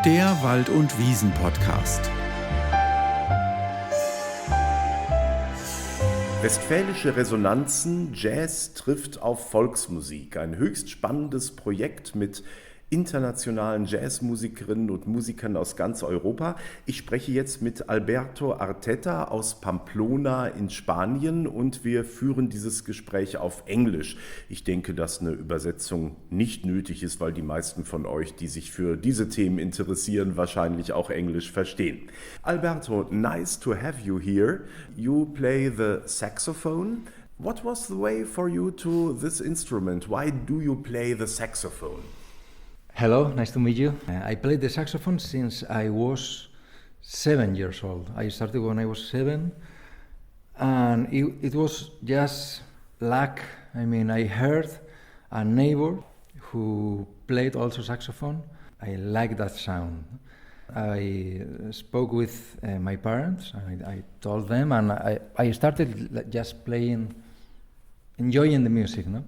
Der Wald- und Wiesen-Podcast. Westfälische Resonanzen, Jazz trifft auf Volksmusik. Ein höchst spannendes Projekt mit internationalen Jazzmusikerinnen und Musikern aus ganz Europa. Ich spreche jetzt mit Alberto Arteta aus Pamplona in Spanien und wir führen dieses Gespräch auf Englisch. Ich denke, dass eine Übersetzung nicht nötig ist, weil die meisten von euch, die sich für diese Themen interessieren, wahrscheinlich auch Englisch verstehen. Alberto, nice to have you here. You play the saxophone. What was the way for you to this instrument? Why do you play the saxophone? Hello, nice to meet you. I played the saxophone since I was 7 years old. I started when I was 7, and it was just luck. I mean, I heard a neighbor who played also saxophone. I liked that sound. I spoke with my parents, and I told them, and I started just playing, enjoying the music, no?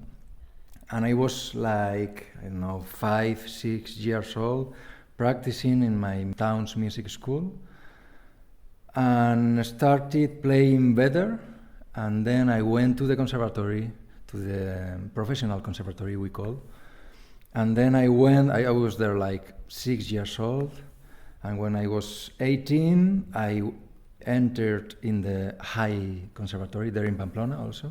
And I was like, 5, 6 years old, practicing in my town's music school, and started playing better. And then I went to the conservatory, to the professional conservatory we call. And then I was there like 6 years old. And when I was 18, I entered in the high conservatory there in Pamplona also.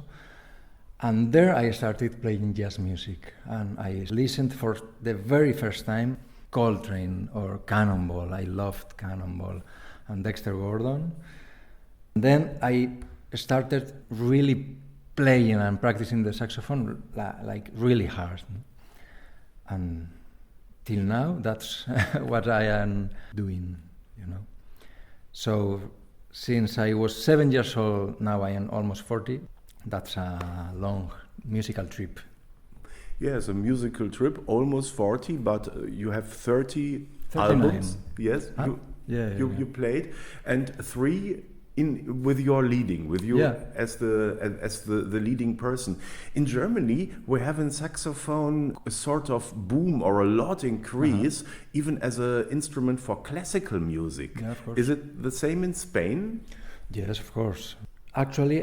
And there I started playing jazz music, and I listened for the very first time Coltrane or Cannonball. I loved Cannonball and Dexter Gordon. And then I started really playing and practicing the saxophone like really hard. And till now, that's what I am doing, So since I was 7 years old, now I am almost 40. That's a long musical trip. Yes, a musical trip, almost 40, but you have 30 39. albums. Yes, you played, and 3 with your leading, with you as the leading person. In Germany, we have in saxophone a sort of boom or a lot increase, even as an instrument for classical music. Yeah, of course. Is it the same in Spain? Yes, of course. Actually,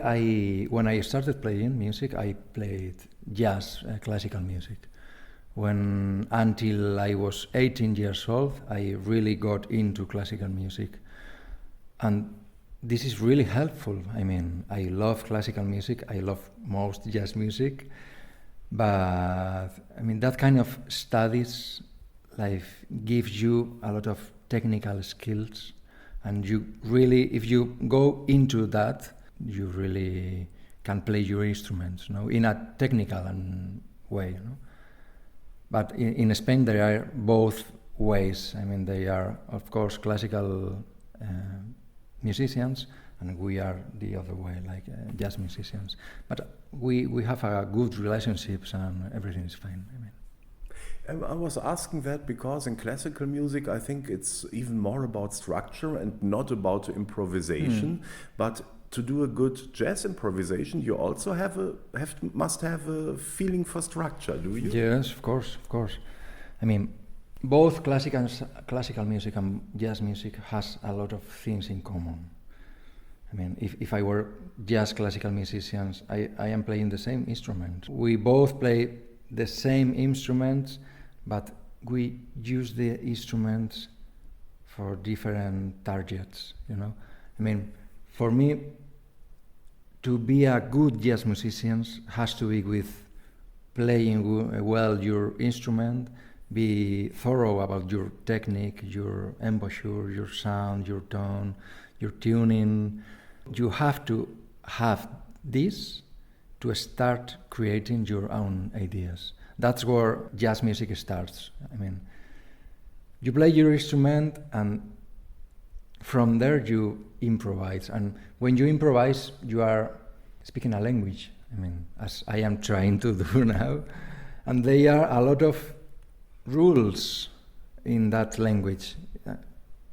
when I started playing music, I played jazz, classical music. Until I was 18 years old, I really got into classical music. And this is really helpful. I mean, I love classical music, I love most jazz music, but I mean, that kind of studies gives you a lot of technical skills, and you really, if you go into that, you really can play your instruments, in a technical way. But in Spain, there are both ways. I mean, they are, of course, classical musicians, and we are the other way, like jazz musicians. But we have a good relationships, and everything is fine. I was asking that because in classical music, I think it's even more about structure and not about improvisation. But to do a good jazz improvisation, you also must have a feeling for structure, do you? Yes, of course. I mean, both classical music and jazz music has a lot of things in common. I mean, if I were jazz classical musicians, I am playing the same instrument. We both play the same instruments, but we use the instruments for different targets, I mean, for me, to be a good jazz musician has to be with playing well your instrument, be thorough about your technique, your embouchure, your sound, your tone, your tuning. You have to have this to start creating your own ideas. That's where jazz music starts. I mean, you play your instrument, and from there you improvise. And when you improvise, you are speaking a language. I mean, as I am trying to do now. And there are a lot of rules in that language,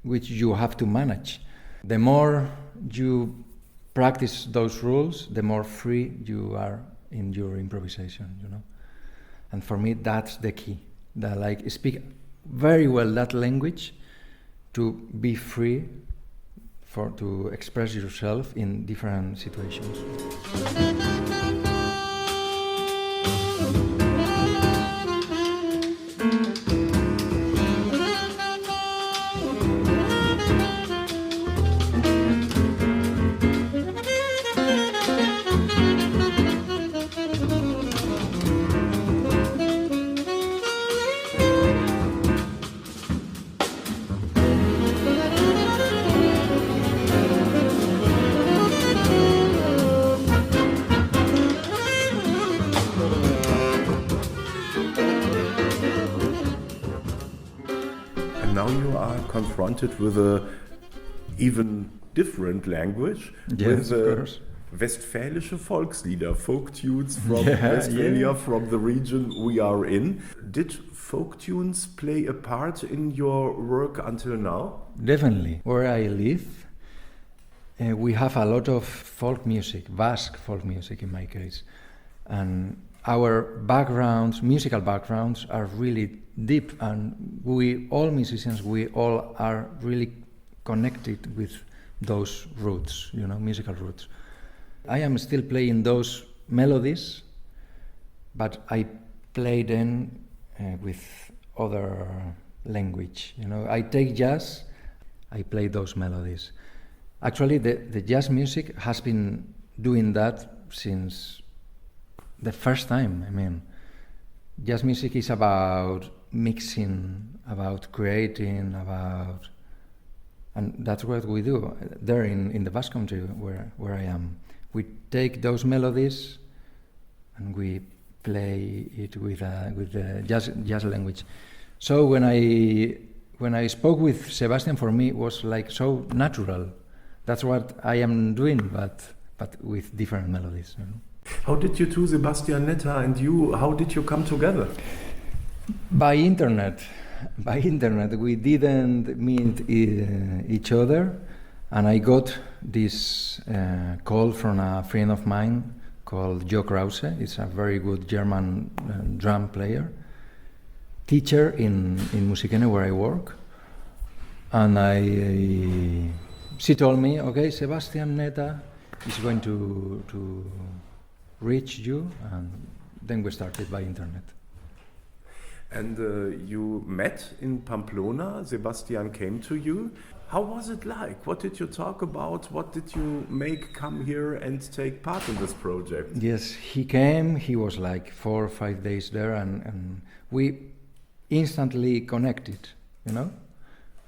which you have to manage. The more you practice those rules, the more free you are in your improvisation, And for me, that's the key. That speak very well that language, to be free to express yourself in different situations. Now you are confronted with a even different language, yes, with Westfälische Volkslieder, folk tunes from Westphalia, from the region we are in. Did folk tunes play a part in your work until now? Definitely. Where I live, we have a lot of folk music, Basque folk music in my case, and our backgrounds, musical backgrounds, are really deep, and we all musicians, we all are really connected with those roots, musical roots. I am still playing those melodies, but I play them with other language. I take jazz, I play those melodies. Actually, the jazz music has been doing that since the first time. Jazz music is about mixing, about creating, and that's what we do there in the Basque Country where I am. We take those melodies and we play it with the jazz language. So when I spoke with Sebastian, for me it was like so natural. That's what I am doing, but with different melodies. How did you two, Sebastian Netta and you, how did you come together? By internet. We didn't meet each other, and I got this call from a friend of mine called Jo Krause. It's a very good German drum player, teacher in Musiker Sebastian where I work. And she told me, okay, Sebastian Netta is going to reach you, and then we started by internet. And you met in Pamplona. Sebastian came to you. How was it like? What did you talk about? What did you make come here and take part in this project? Yes, he came. He was like 4 or 5 days there, and we instantly connected,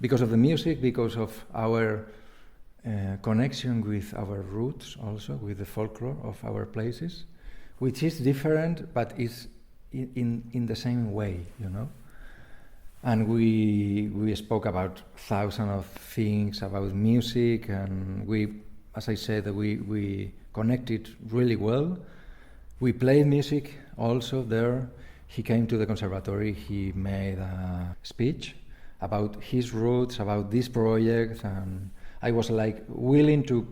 because of the music, because of our connection with our roots, also with the folklore of our places, which is different, but is in the same way, And we spoke about thousands of things about music, and we, as I said, we connected really well. We played music also there. He came to the conservatory. He made a speech about his roots, about this project, and I was like willing to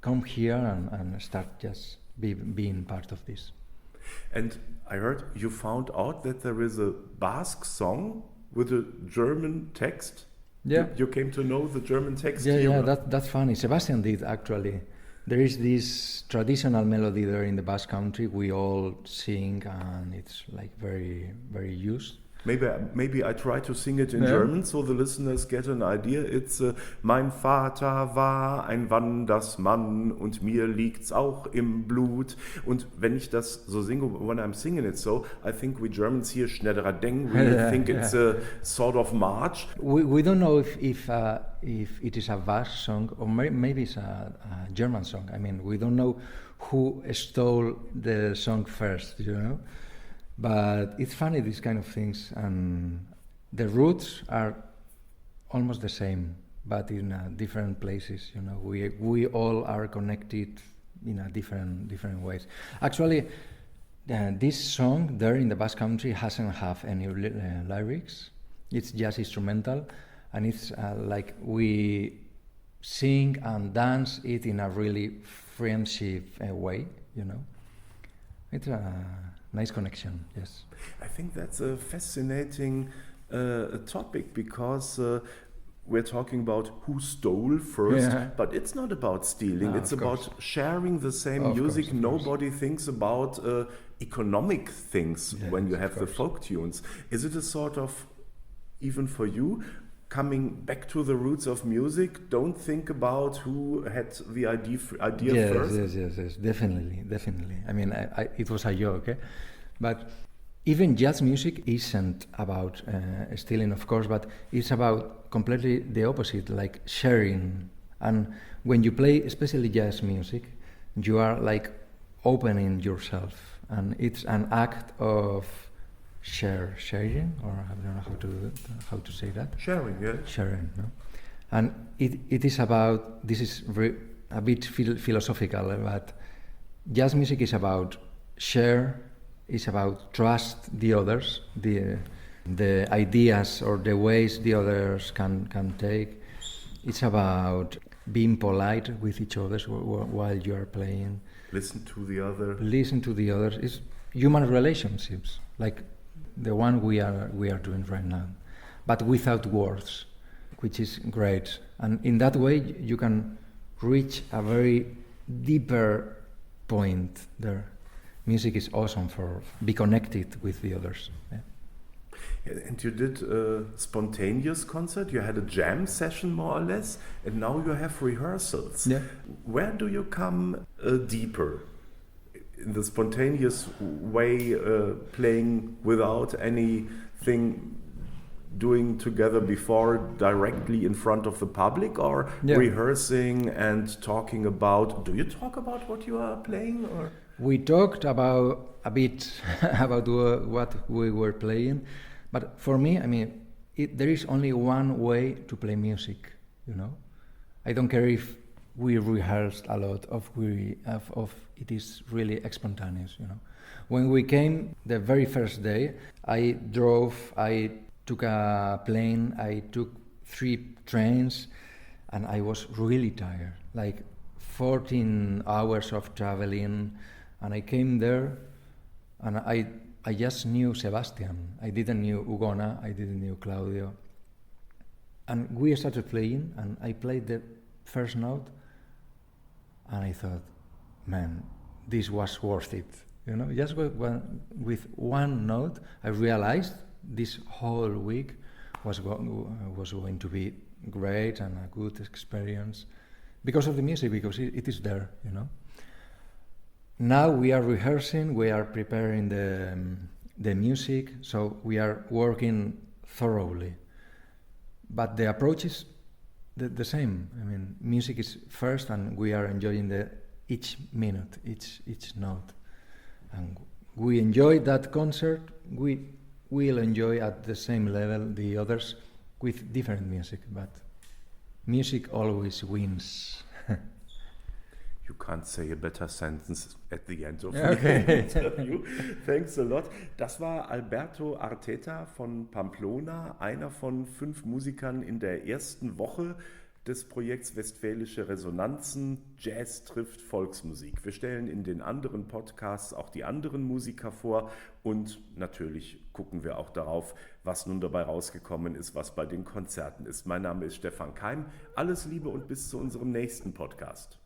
come here and start just being part of this. And I heard you found out that there is a Basque song with a German text. Yeah. You came to know the German text? Yeah, that's funny. Sebastian did, actually. There is this traditional melody there in the Basque Country we all sing, and it's like very, very used. Maybe I try to sing it in German, so the listeners get an idea. It's Mein Vater war ein Wandersmann und mir liegt's auch im Blut. Und wenn ich das so singe, when I'm singing it so, I think we Germans here schneller deng. We think it's a sort of march. We don't know if it is a Basque song or maybe it's a German song. We don't know who stole the song first, But it's funny, these kind of things, and the roots are almost the same, but in different places. We all are connected in a different ways. Actually, this song there in the Basque Country hasn't have any lyrics. It's just instrumental, and it's like we sing and dance it in a really friendship way. It's a nice connection, yes. I think that's a fascinating topic, because we're talking about who stole first, but it's not about stealing. It's about sharing the same music. Of Nobody thinks about economic things when you have the folk tunes. Is it a sort of, even for you, coming back to the roots of music? Don't think about who had the idea first. Yes, definitely. I mean, it was a joke, but even jazz music isn't about stealing, of course, but it's about completely the opposite, like sharing. And when you play, especially jazz music, you are like opening yourself, and it's an act of sharing, or I don't know how to say that. Sharing, yeah. Sharing, no? And it is about, this is a bit philosophical, but jazz music is about share. It's about trust the others, the ideas or the ways the others can take. It's about being polite with each other while you are playing. Listen to the other. It's human relationships, like the one we are doing right now, but without words, which is great. And in that way, you can reach a very deeper point there. Music is awesome for be connected with the others. Yeah. And you did a spontaneous concert. You had a jam session, more or less, and now you have rehearsals. Yeah. Where do you come deeper? In the spontaneous way, playing without anything doing together before, directly in front of the public, or rehearsing and talking about? Do you talk about what you are playing, or? We talked about a bit about what we were playing, but for me, I mean, there is only one way to play music. You know, I don't care if we rehearsed a lot, of it is really spontaneous. You know, when we came the very first day, I drove. I took a plane. I took 3 trains, and I was really tired. Like 14 hours of traveling. And I came there, and I just knew Sebastian. I didn't know Ugona, I didn't know Claudio. And we started playing, and I played the first note, and I thought, man, this was worth it. You know, just with one note, I realized this whole week was going to be great and a good experience because of the music, because it is there, you know. Now we are rehearsing, we are preparing the music, so we are working thoroughly. But the approach is the same. I mean, music is first, and we are enjoying each minute, each note. And we enjoy that concert, we will enjoy at the same level the others with different music, but music always wins. You can't say a better sentence at the end of the interview. Thanks a lot. Das war Alberto Arteta von Pamplona, einer von 5 Musikern in der ersten Woche des Projekts Westfälische Resonanzen. Jazz trifft Volksmusik. Wir stellen in den anderen Podcasts auch die anderen Musiker vor und natürlich gucken wir auch darauf, was nun dabei rausgekommen ist, was bei den Konzerten ist. Mein Name ist Stefan Keim. Alles Liebe und bis zu unserem nächsten Podcast.